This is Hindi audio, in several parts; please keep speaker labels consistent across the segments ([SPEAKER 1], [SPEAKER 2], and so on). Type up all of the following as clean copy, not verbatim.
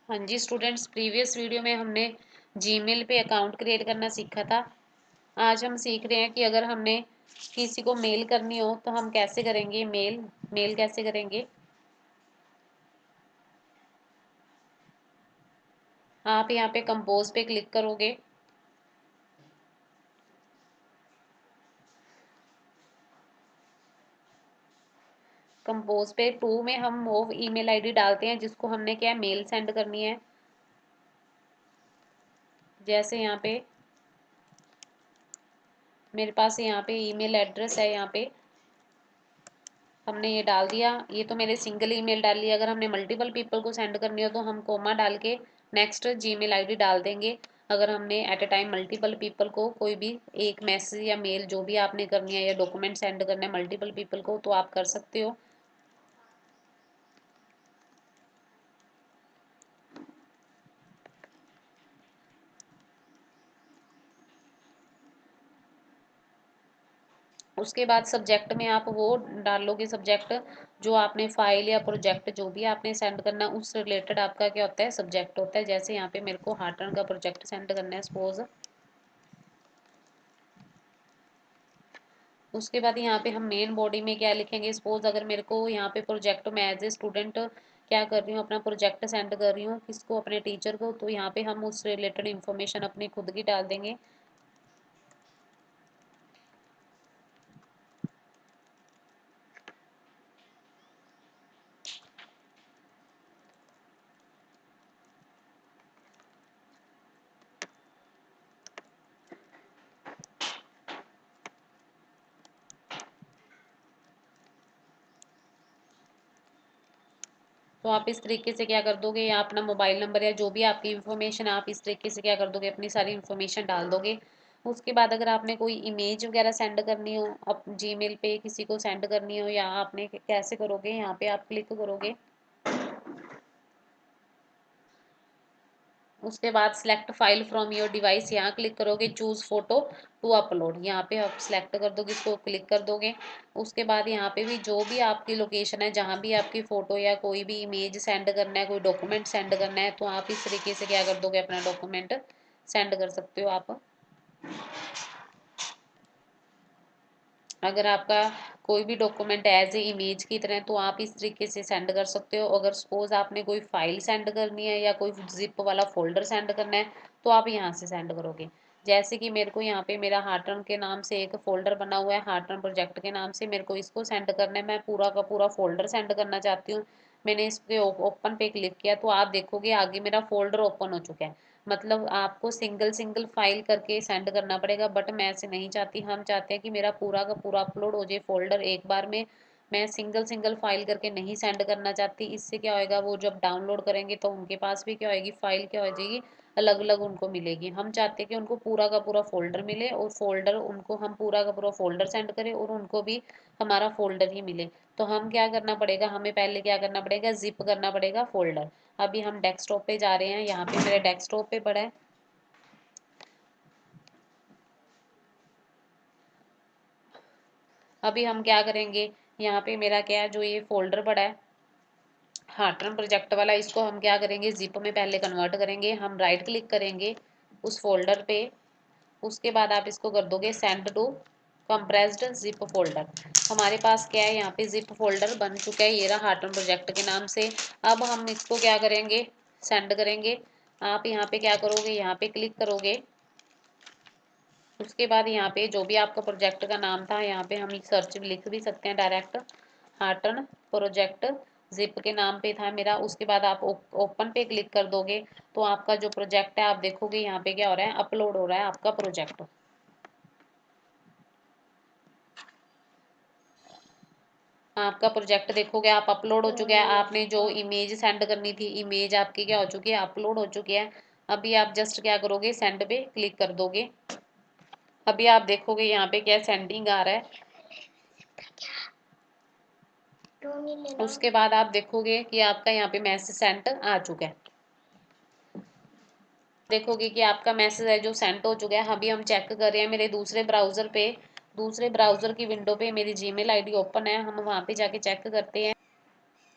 [SPEAKER 1] हाँ जी स्टूडेंट्स, प्रीवियस वीडियो में हमने जीमेल पे अकाउंट क्रिएट करना सीखा था। आज हम सीख रहे हैं कि अगर हमने किसी को मेल करनी हो तो हम कैसे करेंगे। मेल मेल कैसे करेंगे। आप यहाँ पे कंपोज पे क्लिक करोगे। कंपोज पे 2 में हम वो ईमेल आईडी डालते हैं जिसको हमने क्या है, मेल सेंड करनी है। जैसे यहाँ पे मेरे पास यहाँ पे ईमेल एड्रेस है, यहाँ पे हमने ये डाल दिया। ये तो मेरे सिंगल ईमेल डाल लिया। अगर हमने मल्टीपल पीपल को सेंड करनी हो तो हम कोमा डाल के नेक्स्ट जीमेल आईडी डाल देंगे। अगर हमने at a time multiple people को कोई भी एक मैसेज या मेल जो भी आपने करनी है या डॉक्यूमेंट सेंड करना है मल्टीपल पीपल को तो आप कर सकते हो। उसके बाद सब्जेक्ट में आप वो डालोगे, सब्जेक्ट जो आपने फाइल या प्रोजेक्ट जो भी आपने सेंड करना है उस रिलेटेड आपका क्या होता है, सब्जेक्ट होता है। जैसे यहाँ पे मेरे को हार्टन का प्रोजेक्ट सेंड करना है सपोज। उसके बाद यहाँ पे हम मेन बॉडी में क्या लिखेंगे। सपोज अगर मेरे को यहाँ पे प्रोजेक्ट में एज ए स्टूडेंट क्या कर रही हूँ, अपना प्रोजेक्ट सेंड कर रही हूँ किसको, अपने टीचर को, तो यहाँ पे हम उस रिलेटेड इन्फॉर्मेशन अपनी खुद की डाल देंगे। तो आप इस तरीके से क्या कर दोगे, या अपना मोबाइल नंबर या जो भी आपकी इन्फॉर्मेशन आप इस तरीके से क्या कर दोगे, अपनी सारी इन्फॉर्मेशन डाल दोगे। उसके बाद अगर आपने कोई इमेज वगैरह सेंड करनी हो, अब जीमेल पे किसी को सेंड करनी हो, या आपने कैसे करोगे, यहाँ पे आप क्लिक करोगे। उसके बाद select file from your device, यहाँ क्लिक करोगे। चूज फोटो टू अपलोड, यहाँ पे आप सिलेक्ट कर दोगे, इसको क्लिक कर दोगे। उसके बाद यहाँ पे भी जो भी आपकी लोकेशन है, जहाँ भी आपकी फ़ोटो या कोई भी इमेज सेंड करना है, कोई डॉक्यूमेंट सेंड करना है, तो आप इस तरीके से क्या कर दोगे, अपना डॉक्यूमेंट सेंड कर सकते हो आप। अगर आपका कोई भी डॉक्यूमेंट एज ए इमेज की तरह तो आप इस तरीके से सेंड कर सकते हो। अगर सपोज आपने कोई फाइल सेंड करनी है या कोई जिप वाला फोल्डर सेंड करना है तो आप यहाँ से सेंड करोगे। जैसे कि मेरे को यहाँ पे मेरा हार्टन के नाम से एक फोल्डर बना हुआ है, हार्टन प्रोजेक्ट के नाम से, मेरे को इसको सेंड करना है। मैं पूरा का पूरा फोल्डर सेंड करना चाहती हूँ। मैंने इसके ओपन पे क्लिक किया तो आप देखोगे आगे मेरा फोल्डर ओपन हो चुका है। मतलब आपको सिंगल सिंगल फाइल करके सेंड करना पड़ेगा, बट मैं ऐसे नहीं चाहती। हम चाहते हैं कि मेरा पूरा का पूरा अपलोड हो जाए फोल्डर एक बार में। मैं सिंगल सिंगल फाइल करके नहीं सेंड करना चाहती। इससे क्या होएगा, वो जब डाउनलोड करेंगे तो उनके पास भी क्या होएगी, फाइल क्या हो जाएगी, अलग अलग उनको मिलेगी। हम चाहते हैं कि उनको पूरा का पूरा फोल्डर मिले, और फोल्डर उनको हम पूरा का पूरा फोल्डर सेंड करें और उनको भी हमारा फोल्डर ही मिले। तो हम क्या करना पड़ेगा, हमें पहले क्या करना पड़ेगा, जिप करना पड़ेगा फोल्डर। अभी हम डेस्कटॉप पे जा रहे हैं, यहाँ पे मेरे डेस्कटॉप पे पड़ा है। अभी हम क्या करेंगे, यहाँ पे मेरा क्या है, जो ये फोल्डर पड़ा है हार्टन प्रोजेक्ट वाला, इसको हम क्या करेंगे, जिप में पहले कन्वर्ट करेंगे। हम राइट क्लिक करेंगे उस फोल्डर पे। उसके बाद आप इसको कर दोगे send to compressed zip folder. हमारे पास क्या है, यहाँ पे जिप फोल्डर बन चुका है, ये रहा हार्टन प्रोजेक्ट के नाम से। अब हम इसको क्या करेंगे, सेंड करेंगे। आप यहाँ पे क्या करोगे, यहाँ पे क्लिक करोगे। उसके बाद यहाँ पे जो भी आपका प्रोजेक्ट का नाम था, यहाँ पे हम सर्च लिख भी सकते हैं डायरेक्ट, हार्टन प्रोजेक्ट जिप के नाम पे था मेरा। उसके बाद आप ओपन पे क्लिक कर दोगे तो आपका जो प्रोजेक्ट है आप देखोगे यहाँ पे क्या हो रहा है, अपलोड हो रहा है आपका प्रोजेक्ट। आपका प्रोजेक्ट देखोगे आप अपलोड हो चुका है। आपने जो इमेज सेंड करनी थी, इमेज आपकी क्या हो चुकी है, अपलोड हो चुकी है। अभी आप जस्ट क्या करोगे, सेंड पे क्लिक कर दोगे। अभी आप देखोगे यहाँ पे क्या सेंडिंग आ रहा है। उसके बाद आप देखोगे कि आपका यहाँ पे मैसेज सेंड आ चुका है। देखोगे कि आपका मैसेज है जो सेंड हो चुका है। अभी हम चेक कर रहे हैं मेरे दूसरे ब्राउजर पे, दूसरे ब्राउजर की विंडो पे मेरी जीमेल आईडी ओपन है। हम वहाँ पे जाके चेक करते हैं।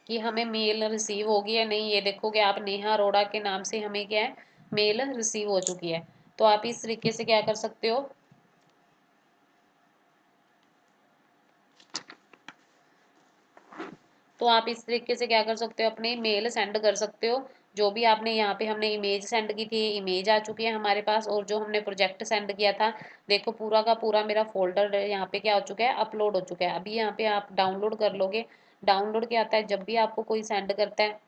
[SPEAKER 1] कि हमें मेल रिसीव होगी या नहीं। ये देखोगे आप, नेहा अरोड़ा के नाम से हमें क्या है, मेल रिसीव हो चुकी है। तो आप इस तरीके से क्या कर सकते हो, तो आप इस तरीके से क्या कर सकते हो, अपने मेल सेंड कर सकते हो। जो भी आपने यहाँ पे हमने इमेज सेंड की थी, इमेज आ चुकी है हमारे पास। और जो हमने प्रोजेक्ट सेंड किया था, देखो पूरा का पूरा मेरा फोल्डर यहाँ पे क्या हो चुका है, अपलोड हो चुका है। अभी यहाँ पे आप डाउनलोड कर लोगे। डाउनलोड क्या आता है, जब भी आपको कोई सेंड करता है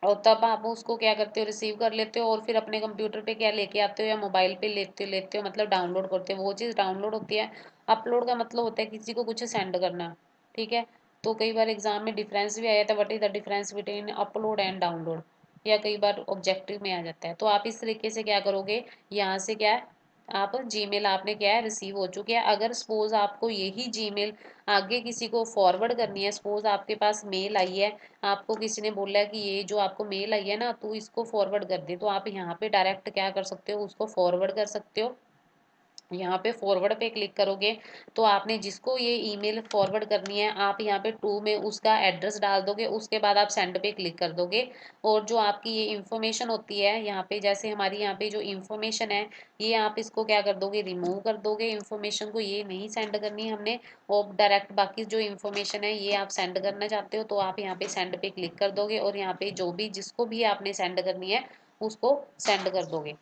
[SPEAKER 1] और तब आप उसको क्या करते हो, रिसीव कर लेते हो और फिर अपने कंप्यूटर पे क्या लेके आते हो या मोबाइल पे लेते लेते हो, मतलब डाउनलोड करते हो। वो चीज़ डाउनलोड होती है। अपलोड का मतलब होता है किसी को कुछ सेंड करना। ठीक है। तो कई बार एग्जाम में डिफरेंस भी आया था, what is the difference between upload and download, या कई बार ऑब्जेक्टिव में आ जाता है। तो आप इस तरीके से क्या करोगे, यहाँ से क्या है, आप जीमेल आपने क्या है, रिसीव हो चुकी है। अगर सपोज आपको यही जीमेल आगे किसी को फॉरवर्ड करनी है, सपोज आपके पास मेल आई है, आपको किसी ने बोला है कि ये जो आपको मेल आई है ना, तू इसको फॉरवर्ड कर दे, तो आप यहाँ पे डायरेक्ट क्या कर सकते हो, उसको फॉरवर्ड कर सकते हो। यहाँ पे फॉरवर्ड पे क्लिक करोगे तो आपने जिसको ये ईमेल फॉरवर्ड करनी है, आप यहाँ पे टू में उसका एड्रेस डाल दोगे। उसके बाद आप सेंड पे क्लिक कर दोगे। और जो आपकी ये इंफॉर्मेशन होती है यहाँ पे, जैसे हमारी यहाँ पे जो इंफॉर्मेशन है, ये आप इसको क्या कर दोगे, रिमूव कर दोगे। इंफॉर्मेशन को ये नहीं सेंड करनी है हमने, और डायरेक्ट बाकी जो इंफॉर्मेशन है ये आप सेंड करना चाहते हो, तो आप यहाँ पे सेंड पे क्लिक कर दोगे और यहाँ पे जो भी जिसको भी आपने सेंड करनी है उसको सेंड कर दोगे।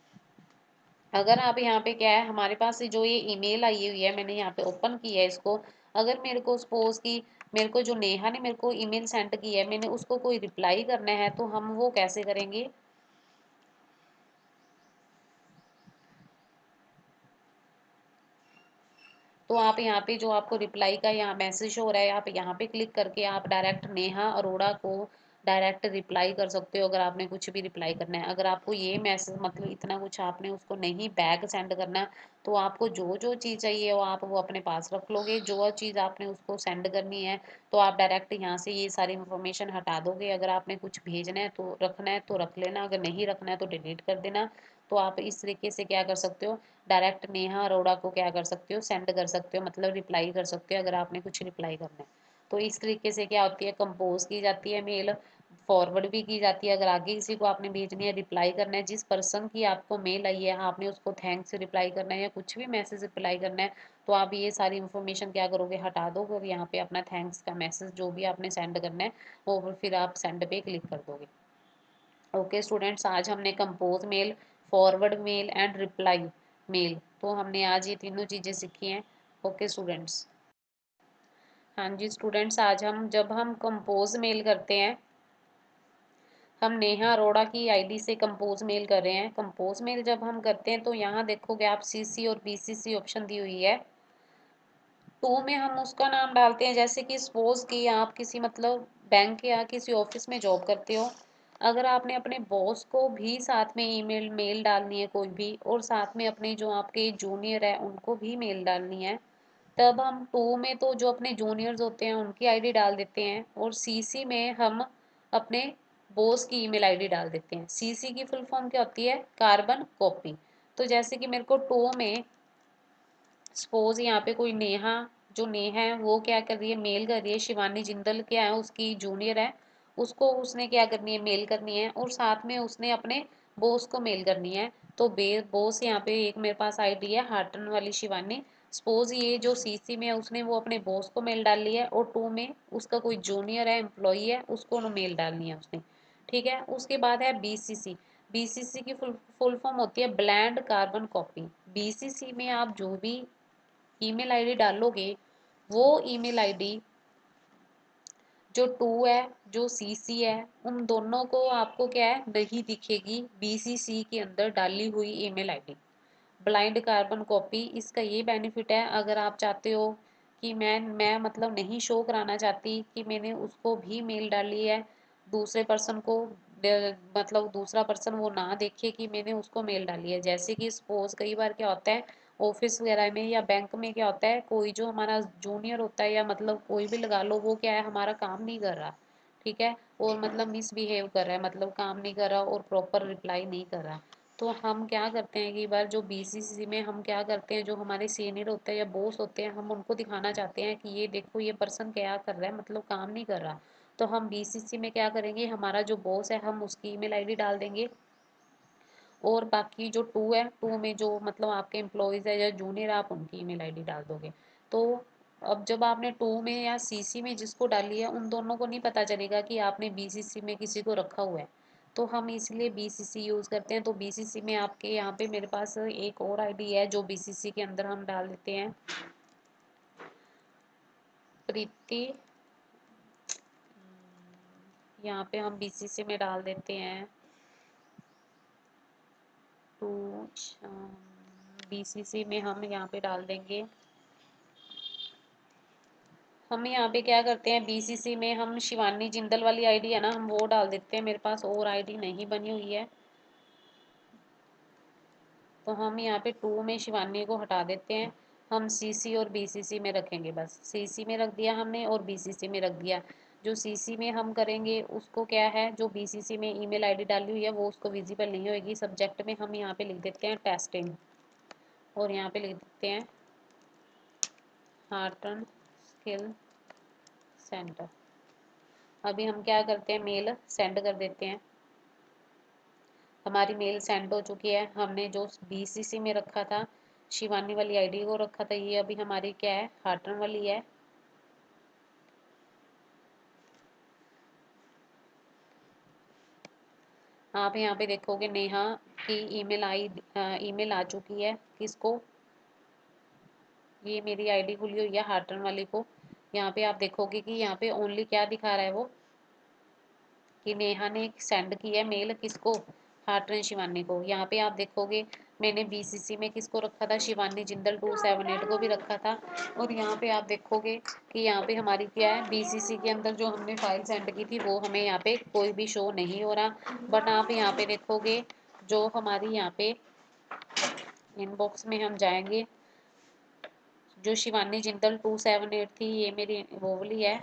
[SPEAKER 1] अगर आप यहाँ पे क्या है, हमारे पास जो ये ईमेल आई हुई है, मैंने यहाँ पे ओपन की है इसको। अगर मेरे को सपोज की, मेरे को जो नेहा ने मेरे को ईमेल सेंड की है, मैंने उसको कोई रिप्लाई करना है, तो हम वो कैसे करेंगे। तो आप यहाँ पे जो आपको रिप्लाई का यहाँ मैसेज हो रहा है, आप यहाँ पे क्लिक करके आप डायरेक्ट नेहा अरोड़ा को डायरेक्ट रिप्लाई कर सकते हो, अगर आपने कुछ भी रिप्लाई करना है। अगर आपको ये मैसेज मतलब इतना कुछ आपने उसको नहीं बैक सेंड करना, तो आपको जो जो चीज़ चाहिए वो अपने पास रख लोगे। जो चीज़ आपने उसको सेंड करनी है, तो आप डायरेक्ट यहाँ से ये सारी इन्फॉर्मेशन हटा दोगे। अगर आपने कुछ भेजना है तो रखना है तो रख लेना, अगर नहीं रखना है तो डिलीट कर देना। तो आप इस तरीके से क्या कर सकते हो, डायरेक्ट नेहा अरोड़ा को क्या कर सकते हो, सेंड कर सकते हो, मतलब रिप्लाई कर सकते हो अगर आपने कुछ रिप्लाई करना है। तो इस तरीके से क्या होती है, कंपोज की जाती है मेल, फॉरवर्ड भी की जाती है। अगर आगे किसी को आपने भेजनी है, रिप्लाई करना है, जिस पर्सन की आपको मेल आई है आपने उसको थैंक्स रिप्लाई करना है या कुछ भी मैसेज रिप्लाई करना है, तो आप ये सारी इन्फॉर्मेशन क्या करोगे, हटा दोगे और यहाँ पे अपना थैंक्स का मैसेज जो भी आपने सेंड करना है वो फिर आप सेंड पे क्लिक कर दोगे। ओके स्टूडेंट्स, आज हमने compose mail, forward mail and reply mail, तो हमने आज ये तीनों चीज़ें सीखी हैं। Okay students. हाँ जी स्टूडेंट्स, आज हम जब हम कंपोज मेल करते हैं, हम नेहा अरोड़ा की आईडी से कंपोज मेल कर रहे हैं। कंपोज मेल जब हम करते हैं तो यहाँ देखोगे आप सीसी और बीसीसी ऑप्शन दी हुई है। टू में हम उसका नाम डालते हैं, जैसे कि सपोज कि आप किसी मतलब बैंक या किसी ऑफिस में जॉब करते हो। अगर आपने अपने बॉस को भी साथ में ईमेल मेल डालनी है कोई भी, और साथ में अपने जो आपके जूनियर है उनको भी मेल डालनी है, तब हम टू में तो जो अपने जूनियर्स होते हैं उनकी आईडी डाल देते हैं, और सीसी में हम अपने बॉस की ईमेल आईडी डाल देते हैं। सीसी की फुल फॉर्म क्या होती है, कार्बन कॉपी। तो जैसे कि मेरे को टू में सपोज यहाँ पे कोई नेहा, जो नेहा है वो क्या कर रही है, मेल कर रही है। शिवानी जिंदल क्या है, उसकी जूनियर है, उसको उसने क्या करनी है, मेल करनी है, और साथ में उसने अपने बॉस को मेल करनी है। तो बे बॉस यहाँ पे एक मेरे पास आईडी है हार्टन वाली शिवानी। सपोज ये जो सीसी में है उसने वो अपने बॉस को मेल डाल ली है, और टू में उसका कोई जूनियर है, एम्प्लॉई है, उसको मेल डालनी है उसने। ठीक है। उसके बाद है बीसीसी। बीसीसी की फुल फॉर्म होती है ब्लैंड कार्बन कॉपी। बीसीसी में आप जो भी ईमेल आईडी डालोगे, वो ईमेल आईडी जो टू है, जो सीसी है, उन दोनों को आपको क्या है, नहीं दिखेगी बीसीसी के अंदर डाली हुई email ID. Blind carbon copy, इसका ये बेनिफिट है, अगर आप चाहते हो कि मैं मतलब नहीं शो कराना चाहती कि मैंने उसको भी मेल डाली है, दूसरे पर्सन को मतलब दूसरा पर्सन वो ना देखे कि मैंने उसको मेल डाली है। जैसे कि सपोज कई बार क्या होता है, ऑफिस वगैरह में या बैंक में क्या होता है, कोई जो हमारा जूनियर होता है या मतलब कोई भी लगा लो, वो क्या है, हमारा काम नहीं कर रहा। ठीक है। और मतलब मिसबिहेव कर रहा है, मतलब काम नहीं कर रहा और प्रॉपर रिप्लाई नहीं कर रहा। तो हम क्या करते हैं, कई बार जो बीसीसी में हम क्या करते हैं, जो हमारे सीनियर होते हैं या बॉस होते हैं, हम उनको दिखाना चाहते हैं कि ये देखो ये पर्सन क्या कर रहा है, मतलब काम नहीं कर रहा। तो हम बीसीसी में क्या करेंगे, हमारा जो बॉस है हम उसकी ईमेल आईडी डाल देंगे, और बाकी जो टू है, टू में जो मतलब आपके एम्प्लॉयज़ है या जूनियर, आप उनकी ईमेल आईडी डाल दोगे। तो अब जब आपने टू में या सीसी में जिसको डाली है, उन दोनों को नहीं पता चलेगा कि आपने बीसीसी में किसी को रखा हुआ है। तो हम इसलिए बीसीसी यूज़ करते हैं। तो बीसीसी में आपके यहाँ पे मेरे पास एक और आईडी है जो बीसीसी के अंदर हम डाल देते हैं, प्रीति। यहाँ पे हम बीसीसी में डाल देते हैं टू, बीसीसी में हम यहाँ पे डाल देंगे, हम यहाँ पे क्या करते हैं, बीसीसी में हम शिवानी जिंदल वाली आईडी है ना, हम वो डाल देते हैं। मेरे पास और आईडी नहीं बनी हुई है, तो हम यहाँ पे टू में शिवानी को हटा देते हैं। हम सीसी और बीसीसी में रखेंगे, बस सीसी में रख दिया हमने और बीसीसी में रख दिया। जो सीसी में हम करेंगे उसको क्या है, जो बीसीसी में ईमेल आईडी डाली हुई है वो उसको विजिबल नहीं होगी। सब्जेक्ट में हम यहाँ पे लिख देते हैं टेस्टिंग, और यहाँ पे लिख देते हैं हार्टन स्किल सेंटर। अभी हम क्या करते हैं, मेल सेंड कर देते हैं। हमारी मेल सेंड हो चुकी है। हमने जो बीसीसी में रखा था, शिवानी वाली आईडी को रखा था, ये अभी हमारी क्या है, हार्टन वाली है। आप यहाँ पे देखोगे नेहा की ईमेल आ चुकी है। किसको, ये मेरी आईडी खुली हुई है हार्टन वाली को। यहाँ पे आप देखोगे कि यहाँ पे ओनली क्या दिखा रहा है वो, कि नेहा ने सेंड की है मेल, किसको, हार्टन शिवानी को। यहाँ पे आप देखोगे मैंने बीसीसी में किसको रखा था, शिवानी जिंदल 278 को भी रखा था। और यहाँ पे आप देखोगे कि यहाँ पे हमारी क्या है, बीसीसी के अंदर जो हमने फाइल सेंड की थी वो हमें यहाँ पे कोई भी शो नहीं हो रहा। बट आप यहाँ पे देखोगे जो हमारी यहाँ पे इनबॉक्स में हम जाएंगे, जो शिवानी जिंदल 278 थी, ये मेरी वो वाली है।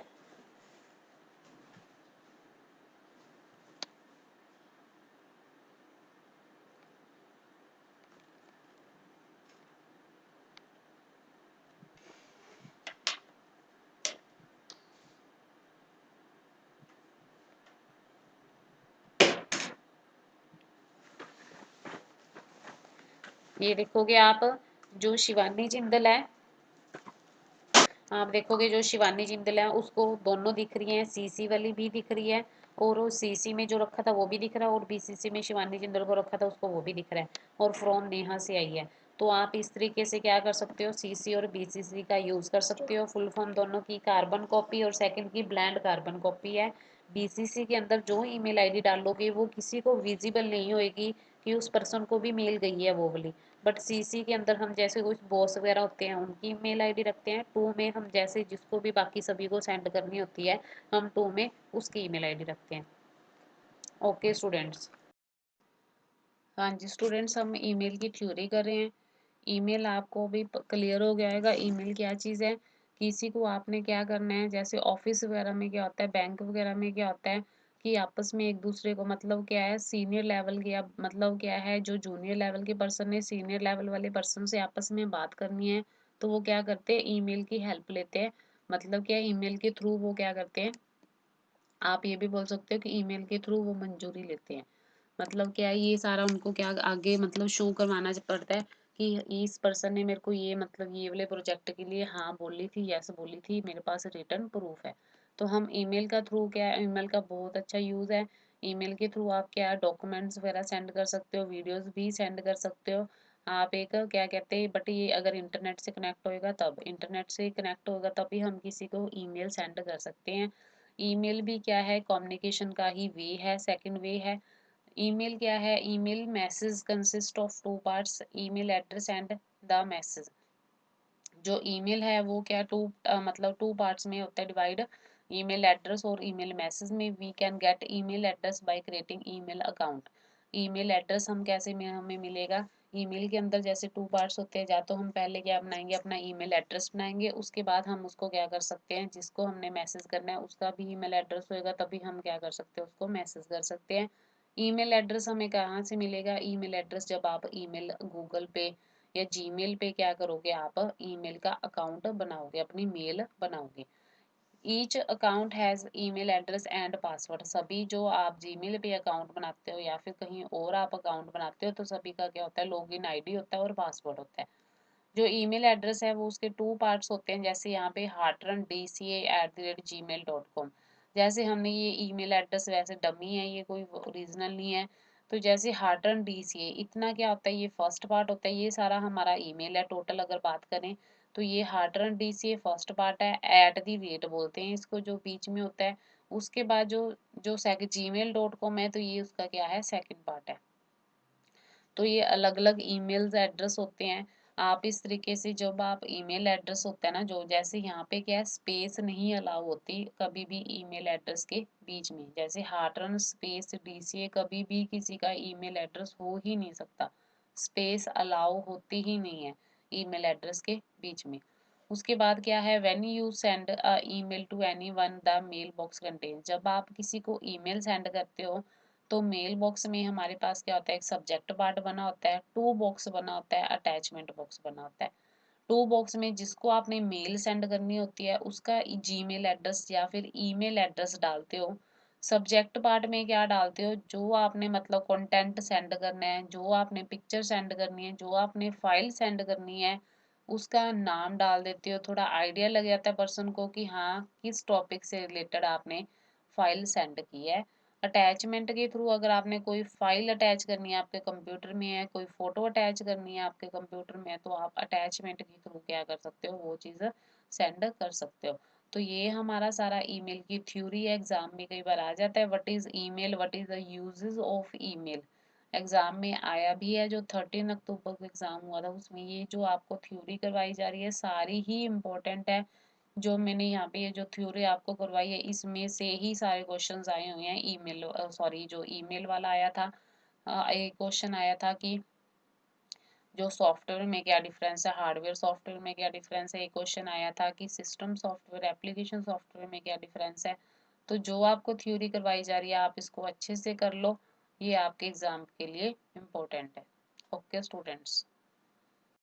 [SPEAKER 1] ये देखोगे आप, जो शिवानी जिंदल है, आप देखोगे जो शिवानी जिंदल है उसको दोनों दिख रही हैं, सीसी वाली भी दिख रही है, और वो सीसी में जो रखा था वो भी दिख रहा है, और बीसीसी में शिवानी जिंदल को रखा था उसको वो भी दिख रहा है, और फ्रॉम नेहा से आई है। तो आप इस तरीके से क्या कर सकते हो, सीसी और बीसीसी का यूज कर सकते हो। फुल फॉर्म दोनों की कार्बन कॉपी और सेकंड की ब्लैंड कार्बन कॉपी है। बीसीसी के अंदर जो ईमेल आईडी डालोगे वो किसी को विजिबल नहीं होएगी कि उस पर्सन को भी मेल गई है वो वाली। बट सीसी के अंदर हम जैसे कुछ बॉस वगैरह होते हैं उनकी मेल आईडी रखते हैं। टू में हम जैसे जिसको भी बाकी सभी को सेंड करनी होती है, हम टू में उसकी ईमेल आईडी रखते हैं। Okay students. हाँ जी स्टूडेंट्स, हम ईमेल की थ्योरी कर रहे हैं। ईमेल आपको भी क्लियर हो गया होगा ईमेल क्या चीज़ है। किसी को आपने क्या करना है, जैसे ऑफिस वगैरह में क्या होता है, बैंक वगैरह में क्या होता है कि आपस में एक दूसरे को मतलब क्या है, सीनियर लेवल के, या मतलब क्या है, जो जूनियर लेवल के पर्सन है सीनियर लेवल वाले पर्सन से आपस में बात करनी है, तो वो क्या करते हैं, ईमेल की हेल्प लेते हैं। मतलब क्या, ईमेल के थ्रू वो क्या करते हैं, आप ये भी बोल सकते हो कि ईमेल के थ्रू वो मंजूरी लेते हैं। मतलब क्या है, ये सारा उनको क्या आगे मतलब शो करवाना पड़ता है कि इस पर्सन ने मेरे को ये मतलब ये वाले प्रोजेक्ट के लिए हाँ बोली थी, यस बोली थी, मेरे पास रिटर्न प्रूफ है। तो हम ईमेल का थ्रू क्या है, ईमेल का बहुत अच्छा यूज़ है। ईमेल के थ्रू आप क्या डॉक्यूमेंट्स वगैरह सेंड कर सकते हो, वीडियोस भी सेंड कर सकते हो। आप एक क्या कहते हैं, बट ये अगर इंटरनेट से कनेक्ट होएगा तब, इंटरनेट से कनेक्ट होगा तभी हम किसी को ईमेल सेंड कर सकते हैं। ईमेल भी क्या है, कम्युनिकेशन का ही वे है, सेकंड वे है। ईमेल क्या है, email message consist of two parts, email address and the message. जो ईमेल है वो क्या मतलब टू पार्ट्स में होता है डिवाइड, ईमेल एड्रेस और ईमेल मैसेज में। We can get email address by creating email account. Email address हम कैसे में हमें मिलेगा, ईमेल के अंदर जैसे टू पार्ट्स होते हैं, या तो हम पहले क्या बनाएंगे, अपना ईमेल एड्रेस बनाएंगे, उसके बाद हम उसको क्या कर सकते हैं, जिसको हमने मैसेज करना है उसका भी ईमेल एड्रेस होएगा, तभी हम क्या कर सकते हैं, उसको मैसेज कर सकते हैं। ईमेल एड्रेस हमें कहाँ से मिलेगा, ईमेल एड्रेस जब आप ईमेल गूगल पे या जीमेल पे क्या करोगे, आप ईमेल का अकाउंट बनाओगे, अपनी मेल बनाओगे। Each account has email address and password. सभी जो आप जीमेल पे अकाउंट बनाते हो या फिर कहीं और आप अकाउंट बनाते हो तो सभी का क्या होता है, लॉगिन आईडी होता है और पासवर्ड होता है। जो ईमेल एड्रेस है वो उसके टू पार्ट्स होते हैं, जैसे यहाँ पे heartrandca@gmail.com। जैसे हमने ये ईमेल एड्रेस वैसे डमी है, ये कोई ओरिजिनल नहीं है। तो जैसे heartrandca इतना क्या होता है, ये फर्स्ट पार्ट होता है, ये सारा हमारा ईमेल है टोटल अगर बात करें तो ये heartrandca फर्स्ट पार्ट है, @, बोलते हैं इसको जो बीच में होता है। उसके बाद जो जो gmail.com है तो ये उसका क्या है, सेकंड पार्ट है। तो ये अलग अलग ईमेल्स एड्रेस होते हैं। आप इस तरीके से जब आप ईमेल एड्रेस होता है ना, जो जैसे यहाँ पे क्या है, स्पेस नहीं अलाउ होती कभी भी ईमेल एड्रेस के बीच में। जैसे हार्टरन स्पेस डीसीए कभी भी किसी का ईमेल एड्रेस हो ही नहीं सकता, स्पेस अलाउ होती ही नहीं है ईमेल एड्रेस के बीच में। उसके बाद क्या है, when you send a email to anyone the mailbox contain. जब आप किसी को ईमेल सेंड करते हो तो मेल बॉक्स में हमारे पास क्या होता है, एक सब्जेक्ट पार्ट बना होता है, टू बॉक्स बना होता है, अटैचमेंट बॉक्स बना होता है। टू बॉक्स में जिसको आपने मेल सेंड करनी होती है उसका जीमेल एड्रेस या फिर ईमेल एड्रेस डालते हो। सब्जेक्ट पार्ट में क्या डालते हो, जो आपने मतलब कंटेंट सेंड करना है, जो आपने पिक्चर सेंड करनी है, जो आपने फाइल सेंड करनी है, उसका नाम डाल देते हो। थोड़ा आइडिया लग जाता है पर्सन को कि हाँ किस टॉपिक से रिलेटेड आपने फाइल सेंड की है। अटैचमेंट के थ्रू अगर आपने कोई फाइल अटैच करनी है, आपके कंप्यूटर में है, कोई फोटो अटैच करनी है आपके कंप्यूटर में है, तो आप अटैचमेंट के थ्रू क्या कर सकते हो, वो चीज़ सेंड कर सकते हो। तो ये हमारा सारा ईमेल की थ्योरी है। एग्जाम में कई बार आ जाता है, what is email, what is the uses of email. Exam में आया भी है, जो 13 अक्टूबर को एग्जाम हुआ था उसमें ये जो आपको थ्योरी करवाई जा रही है सारी ही इम्पोर्टेंट है। जो मैंने यहाँ पे ये जो थ्योरी आपको करवाई है इसमें से ही सारे क्वेश्चंस आए हुए हैं। ईमेल सॉरी जो ईमेल वाला आया था, एक क्वेश्चन आया था कि जो सॉफ्टवेयर में क्या डिफरेंस है, हार्डवेयर सॉफ्टवेयर में क्या डिफरेंस है। एक क्वेश्चन आया था कि सिस्टम सॉफ्टवेयर एप्लीकेशन सॉफ्टवेयर में क्या डिफरेंस है। तो जो आपको थ्योरी करवाई जा रही है आप इसको अच्छे से कर लो, ये आपके एग्जाम के लिए इम्पोर्टेंट है। Okay students.